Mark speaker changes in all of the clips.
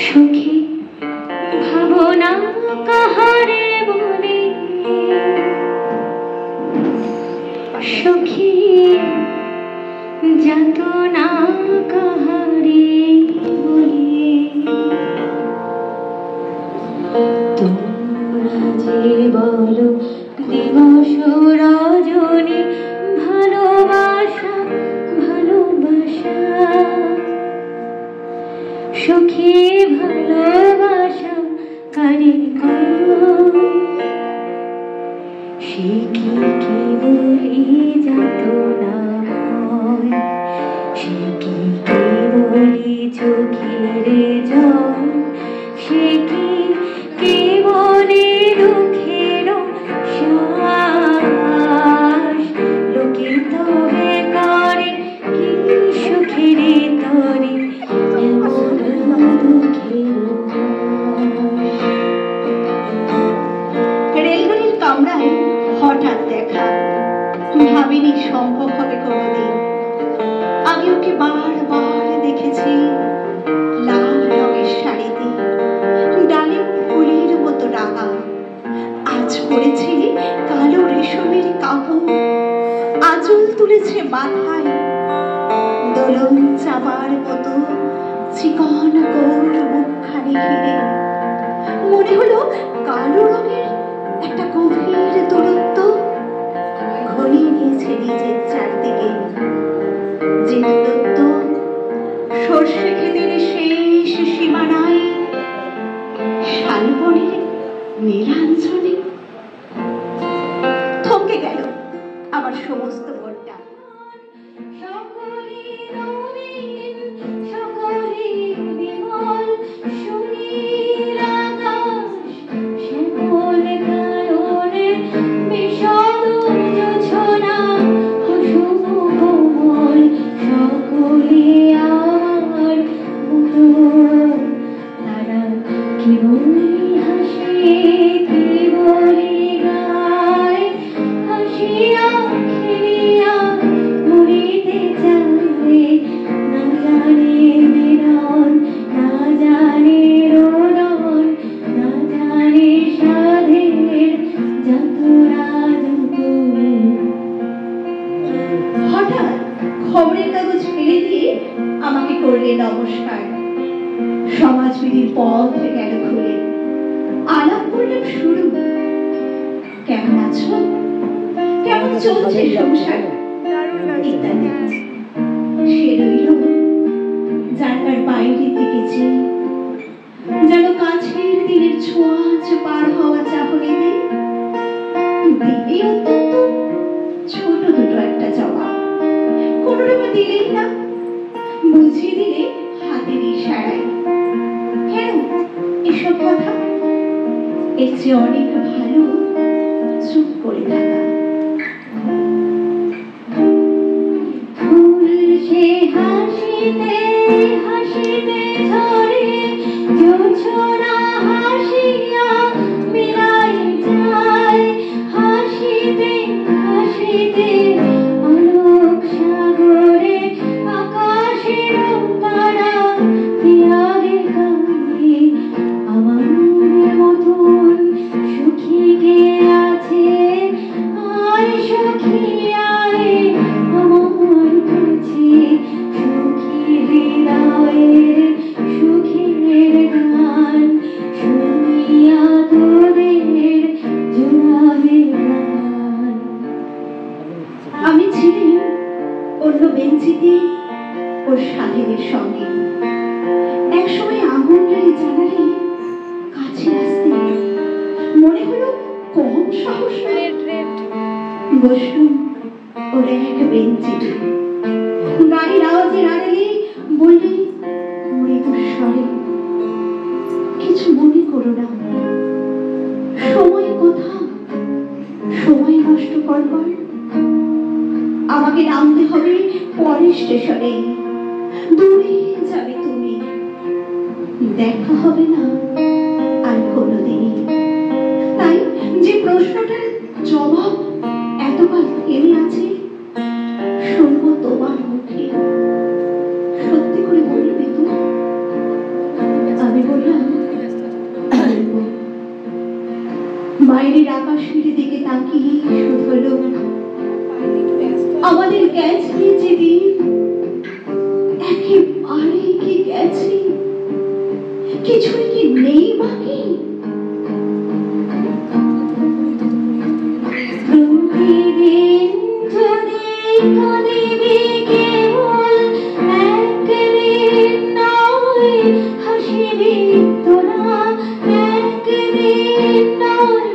Speaker 1: সুখী ভাবনা কাহারে বলে, সুখী যাতনা কাহারে বলে। তোমরা যে বলো দিবস রজনী ভালোবাসা ভালোবাসা, সুখী ভালোবাসা কারে কয়, সে কি কেবলি যাতনাময়, সে কি কেবলি চোখের জল, সে কি কেবলি দুঃখের শ্বাস। লোকে তবে করে কি সুখের তরে
Speaker 2: রেলগাড়ির কামরায় হঠাৎ দেখা, ভাবিনি সম্ভব হবে কোনোদিন। আমি ওকে বারবার দেখেছি লাল রঙের শাড়িতে, ডালিম ফুলের মতো রাঙা। আজ পরেছে কালো রেশমের কাপড়, আঁচল তুলেছে মাথায়, দোলন চাবার মতো চিকন গোল মুখখানি ঘিরে। মনে হলো কালো রঙের একটা গভীর দূরত্ব ঘনিয়ে নিয়েছে নিজের চারদিকে, যে দূরত্ব সর্ষে ক্ষেতের শেষ সীমানায়, শালবনের নীলাঞ্জনে। থমকে গেল আমার সমস্ত মনটা। খবরের কাগজ ফেলে দিয়ে আমাকে করলে নমস্কার। সমাজবিধির পথ গেল খুলে, আলাপ করলাম শুরু। কেমন আছো, কেমন চলছে সংসার ইত্যাদি। সে রইল জানলার বাইরের দিকে চেয়ে, যেন কাছের দিনের ছোঁয়াচ পার হওয়া চাহনিতে দিদি অত্যন্ত ছোট দুটো একটা জবাব। কোনোরকম দিলেই না, বুঝিয়ে দিলে হাতের ইশারায়। কেন এসব কথা? এর চেয়ে অনেক ভালো চুপ করে থাকা।
Speaker 1: ফুল সে হাসিতে হাসিতে ঝরে, জোছনা হাসিয়া মিলাই যায়, হাসিতে হাসিতে আলোক সাগরে আকাশের তারা তিয়াগে কাঁদে। আমার মতন সুখী কে আছে, আয় সুখী আয় আমার কাছে, সুখী হৃদয়ের সুখের গান শুনিয়া তোদের জোড়াবে প্রাণ।
Speaker 2: আমি ছিলাম অন্য বেঞ্চিতে ওর সাথীদের সঙ্গে। একসময় আগুন লেগে জানালে কাছে আসতে মনে হলো কম সাহস নয়। বসলুম ওর এক বেঞ্চিতে, গাড়ির আওয়াজের আড়ালে বললে মৃদু স্বরে, কিছু মনে করো না, সময় কোথা, সময় নষ্ট করবার। আমাকে নামতে হবে পরের স্টেশনে, দূরে যাবে তুমি, দেখা হবে না আর কোনোদিন। তাই যে প্রশ্নটার জবাব এতকাল থেমে আছে, শুনবো তোমার মুখে। সত্যি করে বলবে তো? আমি বাইরের আকাশের দিকে তাকিয়ে শুধলো আমাদের গেছে যেদিন একেবারে কি গেছে, কিছুই কি নেই বাকি।
Speaker 1: প্রতিদিন যদি কাঁদিবি কেবল একদিন নয়, হাসিবি তোরা একদিন নয়,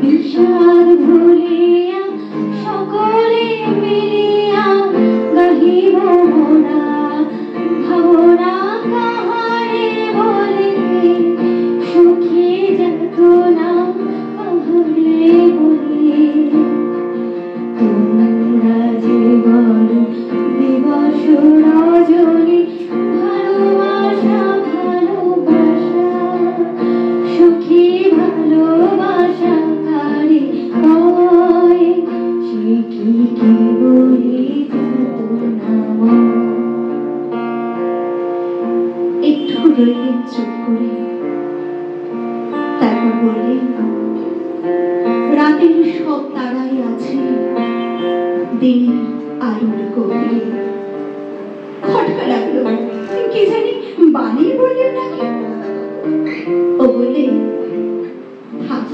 Speaker 1: বিষাদ ভুলিয়া সকলে মিলিয়া গাহিব মোরা ভাবনা কাহারে বলে, সুখী যাতনা কাহারে বলে। তোমরা জীবন দিবস রজনী ভালোবাসা ভালোবাসা, সুখী ভালোবাসা কারে কয়, সে কি বলি যাতনা।
Speaker 2: একটু রইলেন চুপ করে, তারপর বললেন, রাতের সব তারাই আছে দিনের আলোর গভীরে। খটকা লাগলো, কি জানি বানিয়ে বললেন নাকি। ও বললে, থাক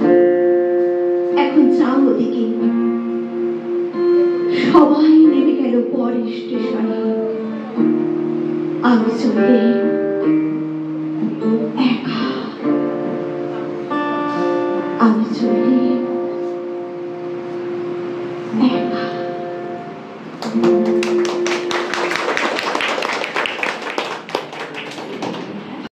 Speaker 2: এখন যাও ওদিকে। সবাই নেমে গেল পরের স্টেশনে। আমি চললে